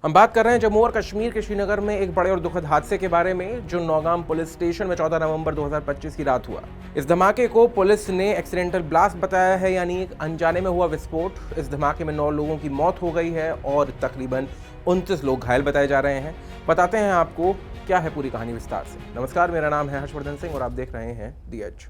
हम बात कर रहे हैं जम्मू और कश्मीर के श्रीनगर में एक बड़े और दुखद हादसे के बारे में जो नौगाम पुलिस स्टेशन में 14 नवंबर 2025 की रात हुआ। इस धमाके को पुलिस ने एक्सीडेंटल ब्लास्ट बताया है, यानी एक अनजाने में हुआ विस्फोट। इस धमाके में 9 लोगों की मौत हो गई है और तकरीबन 29 लोग घायल बताए जा रहे हैं। बताते हैं आपको क्या है पूरी कहानी विस्तार से। नमस्कार, मेरा नाम है हर्षवर्धन सिंह और आप देख रहे हैं दी एज।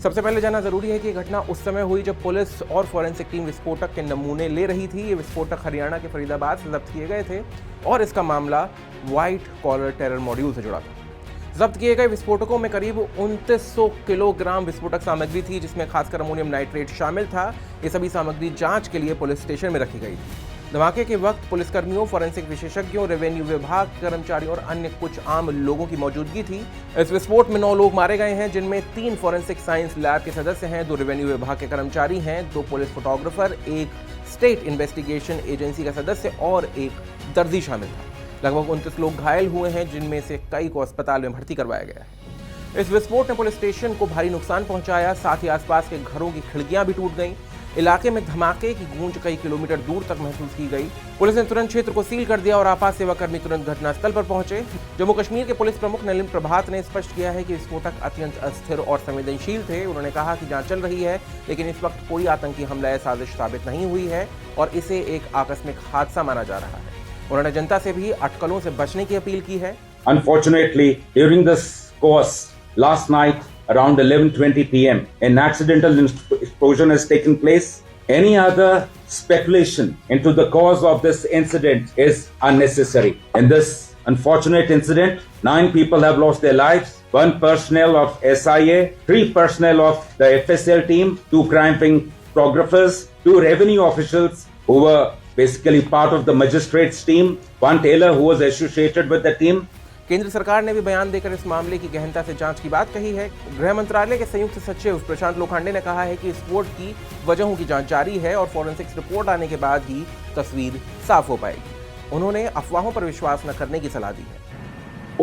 सबसे पहले जानना जरूरी है कि घटना उस समय हुई जब पुलिस और फॉरेंसिक टीम विस्फोटक के नमूने ले रही थी। ये विस्फोटक हरियाणा के फरीदाबाद से जब्त किए गए थे और इसका मामला व्हाइट कॉलर टेरर मॉड्यूल से जुड़ा था। जब्त किए गए विस्फोटकों में करीब 2900 किलोग्राम विस्फोटक सामग्री थी, जिसमें खासकर अमोनियम नाइट्रेट शामिल था। ये सभी सामग्री जांच के लिए पुलिस स्टेशन में रखी गई थी। धमाके के वक्त पुलिसकर्मियों, फॉरेंसिक विशेषज्ञों, रेवेन्यू विभाग के कर्मचारियों और अन्य कुछ आम लोगों की मौजूदगी थी। इस विस्फोट में 9 लोग मारे गए हैं, जिनमें 3 फॉरेंसिक साइंस लैब के सदस्य हैं, 2 रेवेन्यू विभाग के कर्मचारी हैं, 2 police photographer, 1 state investigation agency का सदस्य और 1 दर्जी शामिल था। लगभग 29 लोग घायल हुए हैं, जिनमें से कई को अस्पताल में भर्ती करवाया गया है। इस विस्फोट ने पुलिस स्टेशन को भारी नुकसान पहुंचाया, साथ ही आसपास के घरों की खिड़कियां भी टूट गईं। इलाके में धमाके की गूंज कई किलोमीटर दूर तक महसूस की गई। पुलिस ने तुरंत क्षेत्र को सील कर दिया और आपात सेवा कर्मी तुरंत घटनास्थल पर पहुंचे। जम्मू कश्मीर के पुलिस प्रमुख नलिन प्रभात ने स्पष्ट किया है कि विस्फोटक अत्यंत अस्थिर और संवेदनशील थे। उन्होंने कहा कि जांच चल रही है, लेकिन इस वक्त कोई आतंकी हमला या साजिश साबित नहीं हुई है और इसे एक आकस्मिक हादसा माना जा रहा है। उन्होंने जनता से भी अटकलों से बचने की अपील की है। Unfortunately, during this course last night around 11:20 p.m. an accidental explosion has taken place. Any other speculation into the cause of this incident is unnecessary. In this unfortunate incident, 9 people have lost their lives. 1 personnel of SIA, 3 personnel of the FSL team, 2 crime scene photographers, 2 revenue officials who were basically part of the magistrates team, 1 tailor who was associated with the team. केंद्र सरकार ने भी बयान देकर इस मामले की गहनता से जांच की बात कही है। गृह मंत्रालय के संयुक्त सचिव प्रशांत लोखंडे ने कहा है कि विस्फोट की वजहों की जांच जारी है और फॉरेंसिक्स रिपोर्ट आने के बाद ही तस्वीर साफ हो पाएगी। उन्होंने अफवाहों पर विश्वास न करने की सलाह दी है।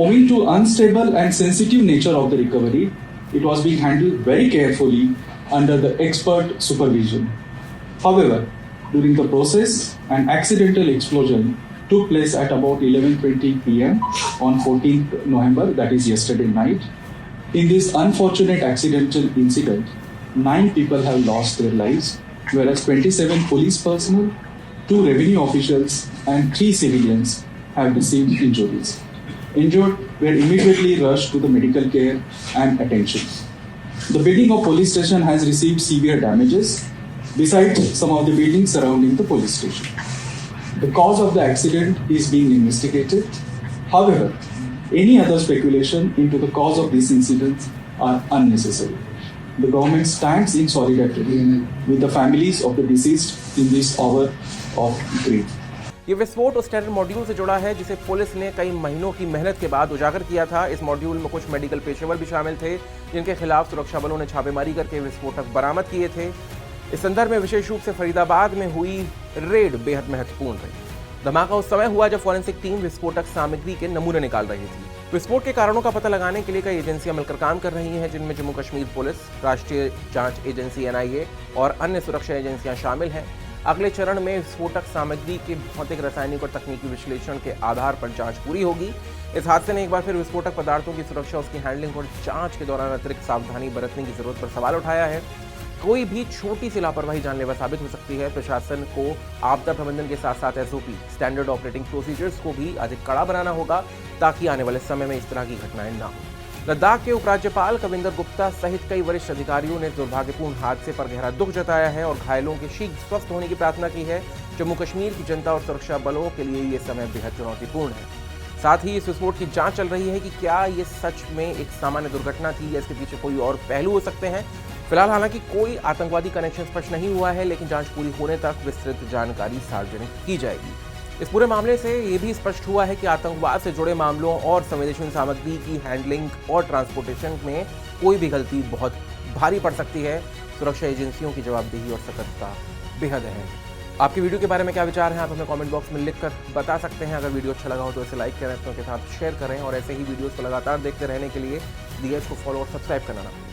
Owing to unstable and sensitive nature of the recovery, it was being handled very carefully under the expert supervision. However, during the process, an accidental explosion took place at about 11:20 p.m. on 14th November, that is yesterday night. In this unfortunate accidental incident, 9 people have lost their lives, whereas 27 police personnel, 2 revenue officials and 3 civilians have received injuries. Injured were immediately rushed to the medical care and attention. The building of police station has received severe damages, besides some of the buildings surrounding the police station. The cause of the accident is being investigated. However, any other speculation into the cause of these incidents are unnecessary. The government stands in solidarity with the families of the deceased in this hour of grief. ये विस्फोट उस terror module से जुड़ा है जिसे police ने कई महीनों की मेहनत के बाद उजागर किया था। इस मॉड्यूल में कुछ मेडिकल पेशेवर भी शामिल थे, जिनके खिलाफ सुरक्षा बलों ने छापेमारी करके विस्फोटक बरामद किए थे। इस संदर्भ में विशेष रूप से फरीदाबाद में हुई रेड बेहद महत्वपूर्ण रही। धमाका उस समय हुआ जब फॉरेंसिक टीम विस्फोटक सामग्री के नमूने निकाल रही थी। विस्फोट के कारणों का पता लगाने के लिए कई एजेंसियां मिलकर काम कर रही हैं, जिनमें जम्मू कश्मीर पुलिस, राष्ट्रीय जांच एजेंसी NIA और अन्य सुरक्षा एजेंसियां शामिल हैं। अगले चरण में विस्फोटक सामग्री के भौतिक, रासायनिक और तकनीकी विश्लेषण के आधार पर जांच पूरी होगी। इस हादसे ने एक बार फिर विस्फोटक पदार्थों की सुरक्षा, उसकी हैंडलिंग और जांच के दौरान अतिरिक्त सावधानी बरतने की जरूरत पर सवाल उठाया है। कोई भी छोटी सी लापरवाही जानलेवा साबित हो सकती है। प्रशासन को आपदा प्रबंधन के साथ साथ SOP, स्टैंडर्ड ऑपरेटिंग प्रोसीजर्स को भी अधिक कड़ा बनाना होगा, ताकि आने वाले समय में इस तरह की घटनाएं ना हो। लद्दाख के उपराज्यपाल कविंदर गुप्ता सहित कई वरिष्ठ अधिकारियों ने दुर्भाग्यपूर्ण हादसे पर गहरा दुख जताया है और घायलों के शीघ्र स्वस्थ होने की प्रार्थना की है। जम्मू कश्मीर की जनता और सुरक्षा बलों के लिए ये समय बेहद चुनौतीपूर्ण है। साथ ही इस विस्फोट की जांच चल रही है कि क्या ये सच में एक सामान्य दुर्घटना थी या इसके पीछे कोई और पहलू हो सकते हैं। फिलहाल हालांकि कोई आतंकवादी कनेक्शन स्पष्ट नहीं हुआ है, लेकिन जांच पूरी होने तक विस्तृत जानकारी सार्वजनिक की जाएगी। इस पूरे मामले से ये भी स्पष्ट हुआ है कि आतंकवाद से जुड़े मामलों और संवेदनशील सामग्री की हैंडलिंग और ट्रांसपोर्टेशन में कोई भी गलती बहुत भारी पड़ सकती है। सुरक्षा एजेंसियों की जवाबदेही और सतर्कता बेहद अहम है। आपकी वीडियो के बारे में क्या विचार हैं, आप हमें कमेंट बॉक्स में लिखकर बता सकते हैं। अगर वीडियो अच्छा लगा हो तो इसे लाइक करें, अपनों के साथ शेयर करें और ऐसे ही वीडियोस को लगातार देखते रहने के लिए दी एज को फॉलो और सब्सक्राइब करना ना भूलें।